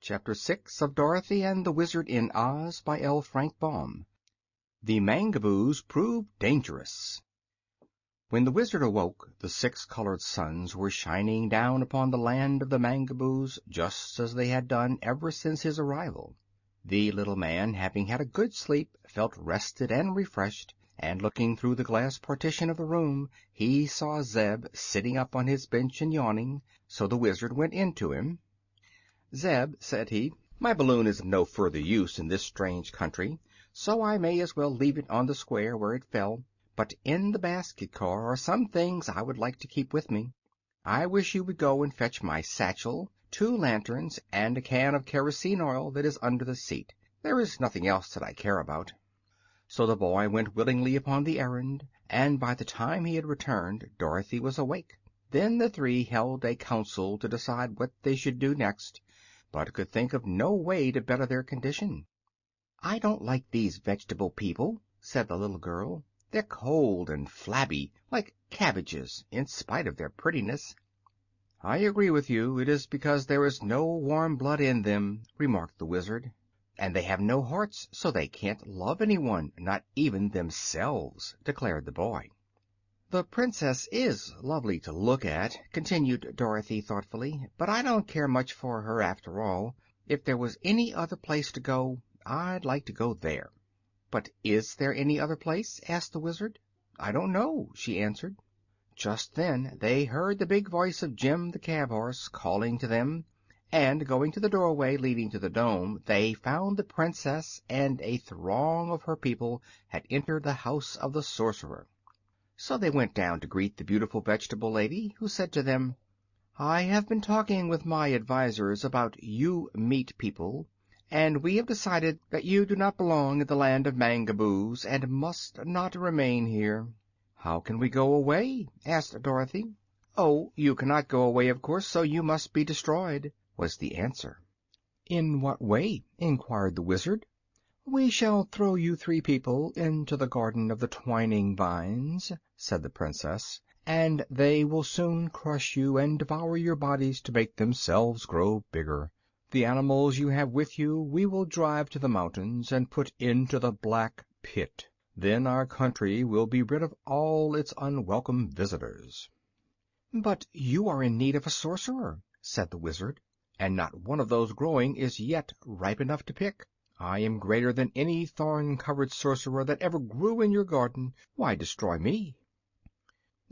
Chapter 6 of Dorothy and the Wizard in Oz by L. Frank Baum. The Mangaboos Prove Dangerous. When the Wizard awoke, the 6 colored suns were shining down upon the land of the Mangaboos just as they had done ever since his arrival. The little man, having had a good sleep, felt rested and refreshed, and looking through the glass partition of the room, he saw Zeb sitting up on his bench and yawning, so the Wizard went in to him. "Zeb," said he, "my balloon is of no further use in this strange country, so I may as well leave it on the square where it fell. But in the basket car are some things I would like to keep with me. I wish you would go and fetch my satchel, 2 lanterns, and a can of kerosene oil that is under the seat. There is nothing else that I care about." So the boy went willingly upon the errand, and by the time he had returned Dorothy was awake. Then the 3 held a council to decide what they should do next, but could think of no way to better their condition. "I don't like these vegetable people," said the little girl. "They're cold and flabby, like cabbages, in spite of their prettiness." "I agree with you. It is because there is no warm blood in them," remarked the Wizard. "And they have no hearts, so they can't love anyone, not even themselves," declared the boy. "The Princess is lovely to look at," continued Dorothy thoughtfully, "but I don't care much for her, after all. If there was any other place to go, I'd like to go there." "But is there any other place?" asked the Wizard. "I don't know," she answered. Just then they heard the big voice of Jim the cab horse calling to them, and going to the doorway leading to the dome they found the Princess and a throng of her people had entered the house of the sorcerer. So they went down to greet the beautiful vegetable lady, who said to them, "I have been talking with my advisors about you meat people, and we have decided that you do not belong in the land of Mangaboos and must not remain here." "How can we go away?" asked Dorothy. "Oh, you cannot go away, of course, so you must be destroyed," was the answer. "In what way?" inquired the Wizard. "We shall throw you 3 people into the garden of the twining vines," said the Princess, "and they will soon crush you and devour your bodies to make themselves grow bigger. The animals you have with you we will drive to the mountains and put into the Black Pit. Then our country will be rid of all its unwelcome visitors." "But you are in need of a sorcerer," said the Wizard, "and not one of those growing is yet ripe enough to pick. I am greater than any thorn-covered sorcerer that ever grew in your garden. Why destroy me?"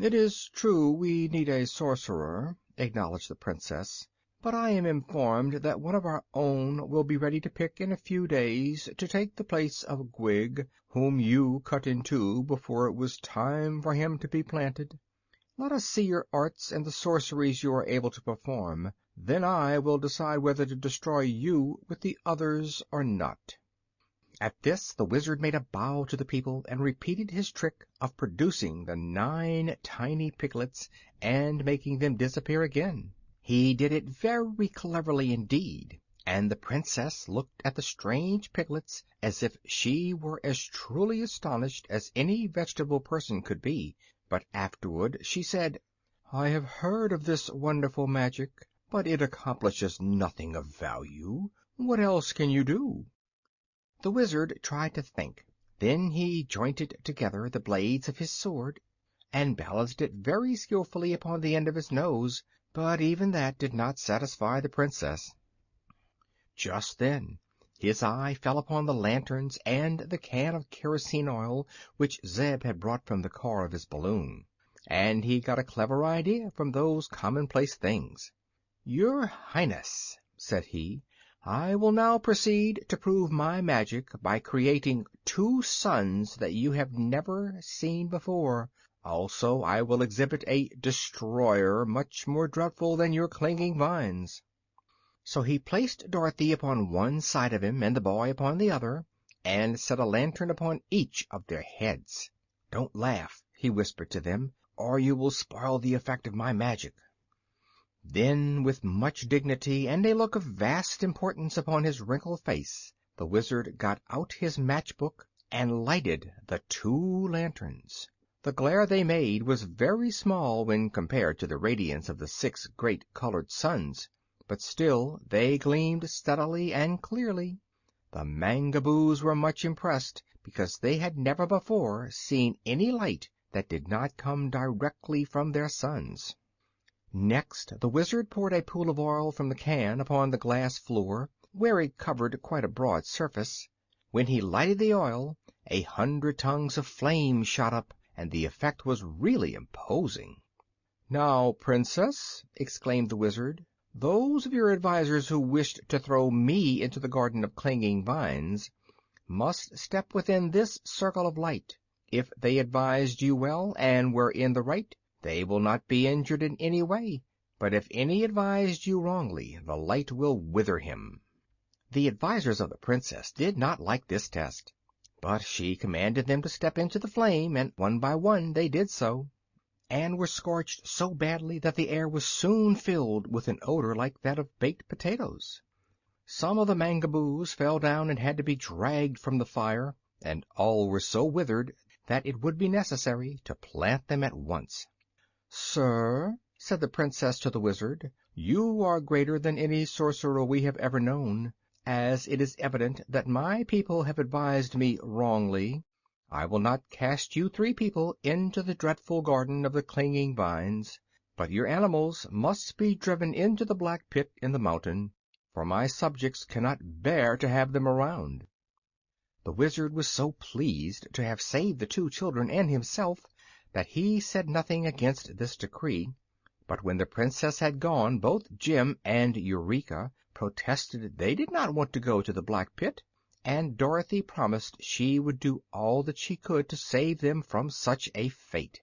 "It is true we need a sorcerer," acknowledged the Princess, "but I am informed that one of our own will be ready to pick in a few days to take the place of Gwig, whom you cut in 2 before it was time for him to be planted. Let us see your arts and the sorceries you are able to perform. Then I will decide whether to destroy you with the others or not." At this the Wizard made a bow to the people and repeated his trick of producing the 9 tiny piglets and making them disappear again. He did it very cleverly indeed, and the Princess looked at the strange piglets as if she were as truly astonished as any vegetable person could be. But afterward she said, "I have heard of this wonderful magic, but it accomplishes nothing of value. What else can you do?" The Wizard tried to think. Then he jointed together the blades of his sword and balanced it very skillfully upon the end of his nose, but even that did not satisfy the Princess. Just then his eye fell upon the lanterns and the can of kerosene oil which Zeb had brought from the car of his balloon, and he got a clever idea from those commonplace things. "Your Highness," said he, "I will now proceed to prove my magic by creating 2 suns that you have never seen before. Also, I will exhibit a destroyer much more dreadful than your clinging vines." So he placed Dorothy upon one side of him and the boy upon the other, and set a lantern upon each of their heads. "Don't laugh," he whispered to them, "or you will spoil the effect of my magic." Then, with much dignity and a look of vast importance upon his wrinkled face, the Wizard got out his matchbook and lighted the 2 lanterns. The glare they made was very small when compared to the radiance of the 6 great colored suns, but still they gleamed steadily and clearly. The Mangaboos were much impressed, because they had never before seen any light that did not come directly from their suns. Next the Wizard poured a pool of oil from the can upon the glass floor, where it covered quite a broad surface. When he lighted the oil, 100 tongues of flame shot up, and the effect was really imposing. "Now, Princess," exclaimed the Wizard, "those of your advisers who wished to throw me into the Garden of Clinging Vines must step within this circle of light. If they advised you well, and were in the right, they will not be injured in any way, but if any advised you wrongly, the light will wither him." The advisers of the Princess did not like this test, but she commanded them to step into the flame, and one by one they did so, and were scorched so badly that the air was soon filled with an odor like that of baked potatoes. Some of the Mangaboos fell down and had to be dragged from the fire, and all were so withered that it would be necessary to plant them at once. "Sir," said the Princess to the Wizard, "you are greater than any sorcerer we have ever known. As it is evident that my people have advised me wrongly, I will not cast you 3 people into the dreadful Garden of the Clinging Vines, but your animals must be driven into the Black Pit in the mountain, for my subjects cannot bear to have them around." The Wizard was so pleased to have saved the 2 children and himself that he said nothing against this decree, but when the Princess had gone both Jim and Eureka protested they did not want to go to the Black Pit, and Dorothy promised she would do all that she could to save them from such a fate.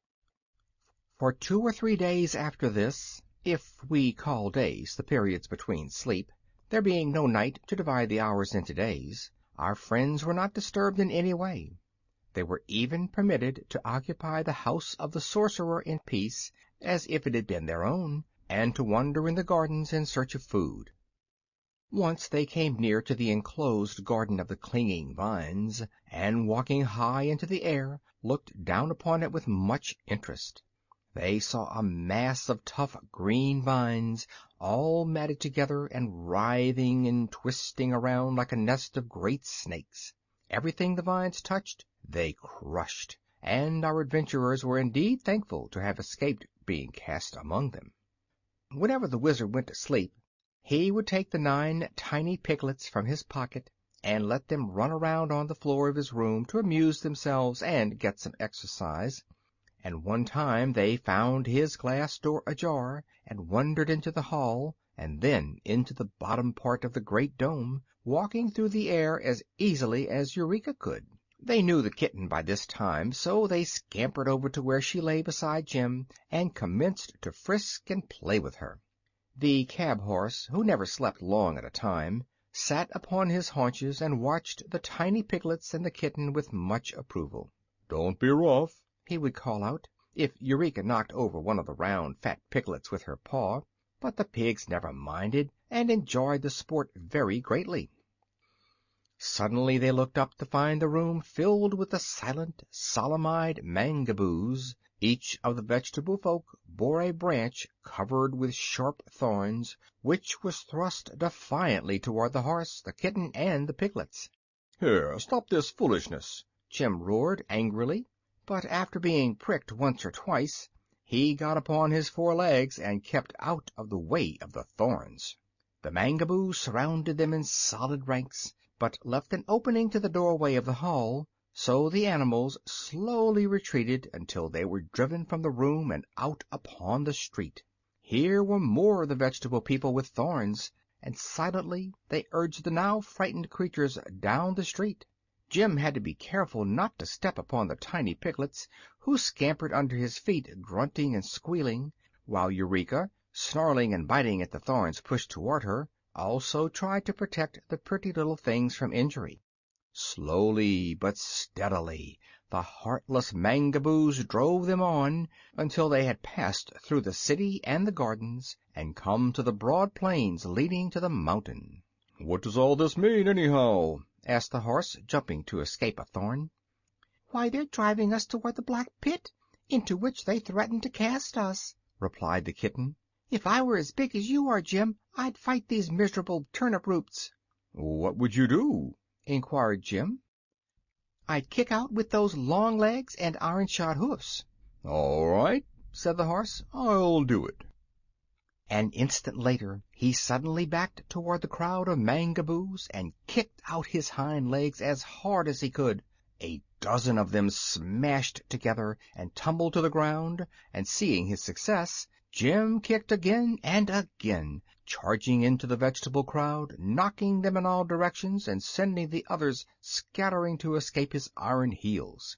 For 2 or 3 days after this, if we call days the periods between sleep, there being no night to divide the hours into days, our friends were not disturbed in any way. They were even permitted to occupy the house of the sorcerer in peace, as if it had been their own, and to wander in the gardens in search of food. Once they came near to the enclosed Garden of the Clinging Vines, and walking high into the air, looked down upon it with much interest. They saw a mass of tough green vines, all matted together and writhing and twisting around like a nest of great snakes. Everything the vines touched they crushed, and our adventurers were indeed thankful to have escaped being cast among them. Whenever the Wizard went to sleep, he would take the 9 tiny piglets from his pocket and let them run around on the floor of his room to amuse themselves and get some exercise, and one time they found his glass door ajar and wandered into the hall and then into the bottom part of the great dome, walking through the air as easily as Eureka could. They knew the kitten by this time, so they scampered over to where she lay beside Jim and commenced to frisk and play with her. The cab horse, who never slept long at a time, sat upon his haunches and watched the tiny piglets and the kitten with much approval. "Don't be rough," he would call out, if Eureka knocked over one of the round, fat piglets with her paw, but the pigs never minded, and enjoyed the sport very greatly. Suddenly they looked up to find the room filled with the silent, solemn-eyed Mangaboos. Each of the vegetable folk bore a branch covered with sharp thorns, which was thrust defiantly toward the horse, the kitten, and the piglets. "Here, stop this foolishness!" Jim roared angrily, but after being pricked once or twice, he got upon his 4 legs and kept out of the way of the thorns. The Mangaboos surrounded them in solid ranks, but left an opening to the doorway of the hall, so the animals slowly retreated until they were driven from the room and out upon the street. Here were more of the vegetable people with thorns, and silently they urged the now frightened creatures down the street. Jim had to be careful not to step upon the tiny piglets, who scampered under his feet, grunting and squealing, while Eureka, snarling and biting at the thorns pushed toward her, also tried to protect the pretty little things from injury. Slowly but steadily the heartless Mangaboos drove them on until they had passed through the city and the gardens and come to the broad plains leading to the mountain. "What does all this mean, anyhow?" asked the horse, jumping to escape a thorn. "Why, they're driving us toward the Black Pit, into which they threaten to cast us," replied the kitten. If I were as big as you are, Jim, I'd fight these miserable turnip roots." "What would you do?" inquired Jim. "I'd kick out with those long legs and iron-shod hoofs." "All right," said the horse, "I'll do it." An instant later he suddenly backed toward the crowd of Mangaboos and kicked out his hind legs as hard as he could. A dozen of them smashed together and tumbled to the ground, and seeing his success, Jim kicked again and again, charging into the vegetable crowd, knocking them in all directions and sending the others scattering to escape his iron heels.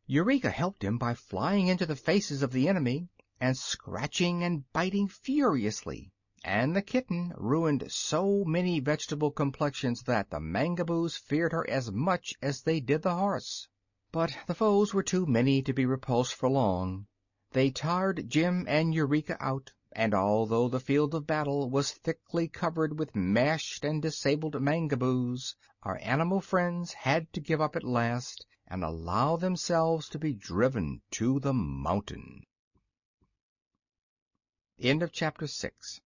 Eureka helped him by flying into the faces of the enemy and scratching and biting furiously, and the kitten ruined so many vegetable complexions that the Mangaboos feared her as much as they did the horse. But the foes were too many to be repulsed for long. They tired Jim and Eureka out, and although the field of battle was thickly covered with mashed and disabled Mangaboos, our animal friends had to give up at last and allow themselves to be driven to the mountain. End of chapter 6.